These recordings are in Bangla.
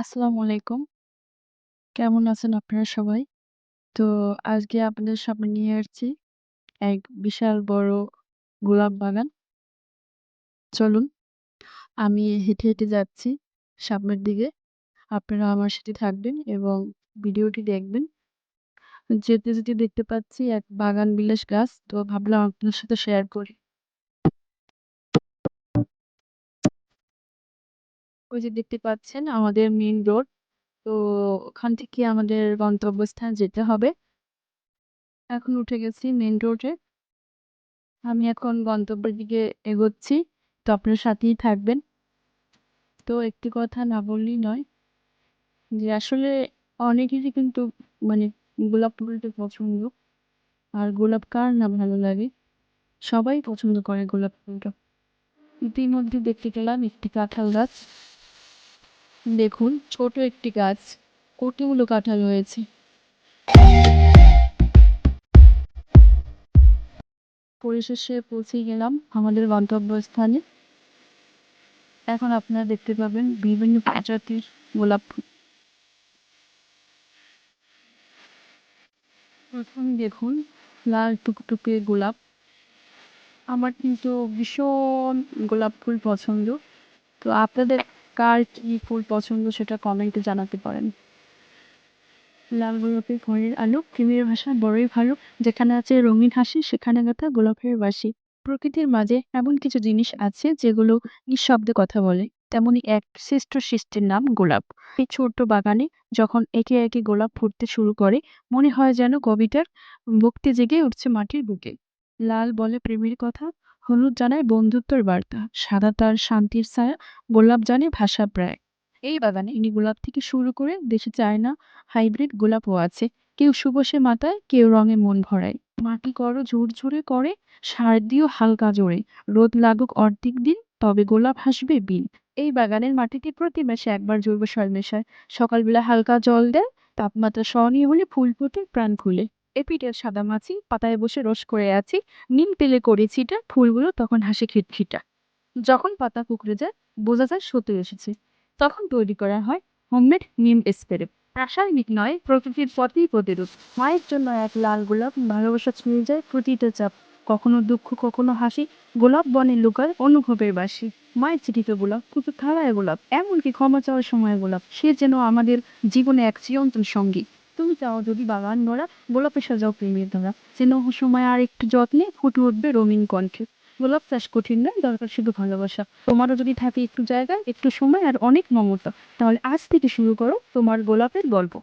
আসসালামু আলাইকুম। কেমন আছেন আপনারা সবাই? তো আজকে আপনাদের সামনে নিয়ে আসছি এক বিশাল বড় গোলাপ বাগান। চলুন আমি হেঁটে, হেঁটে যাচ্ছি সামনের দিকে। আপনারা আমার সাথে থাকবেন এবং ভিডিওটি দেখবেন। যেতে, যেতে দেখতে পাচ্ছি এক বাগান বিলাস গাছ। তো ভাবলাম আপনাদের সাথে শেয়ার করি। ওই যে দেখতে পাচ্ছেন আমাদের মেইন রোড। তো ওখান থেকে আমাদের গন্তব্যস্থানে যেতে হবে। এখন উঠে গেছি মেইন রোডে। আমি এখন গন্তব্যের দিকে এগোচ্ছি। তো আপনারা সাথেই থাকবেন। তো একটি কথা না বললেই নয় যে আসলে অনেকেরই কিন্তু মানে গোলাপ ফুলটা পছন্দ। আর গোলাপ কার না ভালো লাগে? সবাই পছন্দ করে গোলাপ ফুলটা। ইতিমধ্যে দেখতে পেলাম একটি কাঁঠাল গাছ। দেখুন ছোট একটি গাছ, কতগুলো কাঁঠাল হয়েছে। পরিশেষে পৌঁছে গেলাম আমাদের গন্তব্যস্থানে। এখন আপনারা দেখতে পাবেন বিভিন্ন প্রজাতির গোলাপ ফুল। প্রথম দেখুন লাল টুকটুকে গোলাপ। আমার কিন্তু ভীষণ গোলাপ ফুল পছন্দ। তো আপনাদের কার কি ফুল পছন্দ সেটা কমেন্টে জানাতে পারেন। লাল গোলাপের ঘরের আলো প্রেমের ভাষা বড়ই ভালো, যেখানে আছে রঙিন হাসি সেখানে গাথা গোলাপের বাসি। প্রকৃতির মাঝে এমন কিছু জিনিস আছে যেগুলো নিঃশব্দে কথা বলে, তেমনি এক শ্রেষ্ঠ সৃষ্টির নাম গোলাপ। এই ছোট্ট বাগানে যখন একে একে গোলাপ ফুটতে শুরু করে, মনে হয় যেন কবিতার ভক্তি জেগে উঠছে মাটির বুকে। লাল বলে প্রেমের কথা, হলুদ জানায় বন্ধুত্বের বার্তা, সাদা তার শান্তির ছায়া, গোলাপ জানে ভাষা প্রায়। এই বাগানে ইনি গোলাপ থেকে শুরু করে দেশে চায়না হাইব্রিড গোলাপও আছে। কেউ সুবাসে মাতায়, কেউ রঙে মন ভরায়। মাটি করো ঝুরঝুরে করে, সার দিও হালকা জোরে, রোদ লাগুক অর্ধেক দিন, তবে গোলাপ হাসবে বিন। এই বাগানের মাটিতে প্রতি মাসে একবার জৈব সার মেশায়। সকালবেলা হালকা জল দেয়, তাপমাত্রা সহনীয় হলে ফুল ফোটে প্রাণ খুলে। এপিটের সাদা মাছি পাতায় বসে রস করে আছি, নিম তেলে করেছি এটা, ফুলগুলো তখন হাসে খিটখিটা। যখন পাতা কুঁকড়ে যায়, বোঝা যায় সতে এসেছে। তখন তৈরি করা হয় হোমমেড নিম স্প্রে। রাসায়নিক নয়, প্রকৃতির পথেই প্রতিরূপ। মায়ের জন্য এক লাল গোলাপ, ভালোবাসা ছুঁয়ে যায় প্রতিটা চাপ। কখনো দুঃখ কখনো হাসি, গোলাপ বনে লুকায় অনুভবের বাসি। মায়ের চিঠিতে গোলাপ, কুকুর থালায় গোলাপ, এমনকি ক্ষমা চাওয়ার সময় গোলাপ। সে যেন আমাদের জীবনে এক চিরন্তন সঙ্গী। তুমি চাও যদি বাগান গড়া, গোলাপে সাজাও প্রেমের ধরা, যেন সময় আর একটু যত্নে ফুটে উঠবে রঙিন কণ্ঠে। গোলাপ চাষ কঠিন নয়, দরকার শুধু ভালোবাসা। তোমারও যদি থাকে একটু জায়গা, একটু সময় আর অনেক মমতা, তাহলে আজ থেকে শুরু করো তোমার গোলাপের গল্প।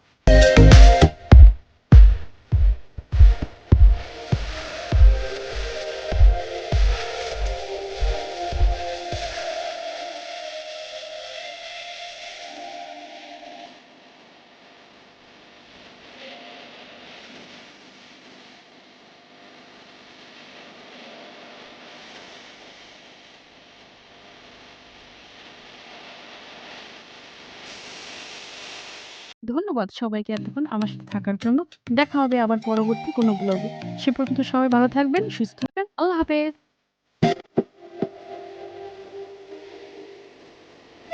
ধন্যবাদ সবাইকে এতক্ষণ আমার সাথে থাকার জন্য। দেখা হবে আবার পরবর্তী কোনো ব্লগে। সে পর্যন্ত সবাই ভালো থাকবেন, সুস্থ থাকবেন। আল্লাহ হাফেজ।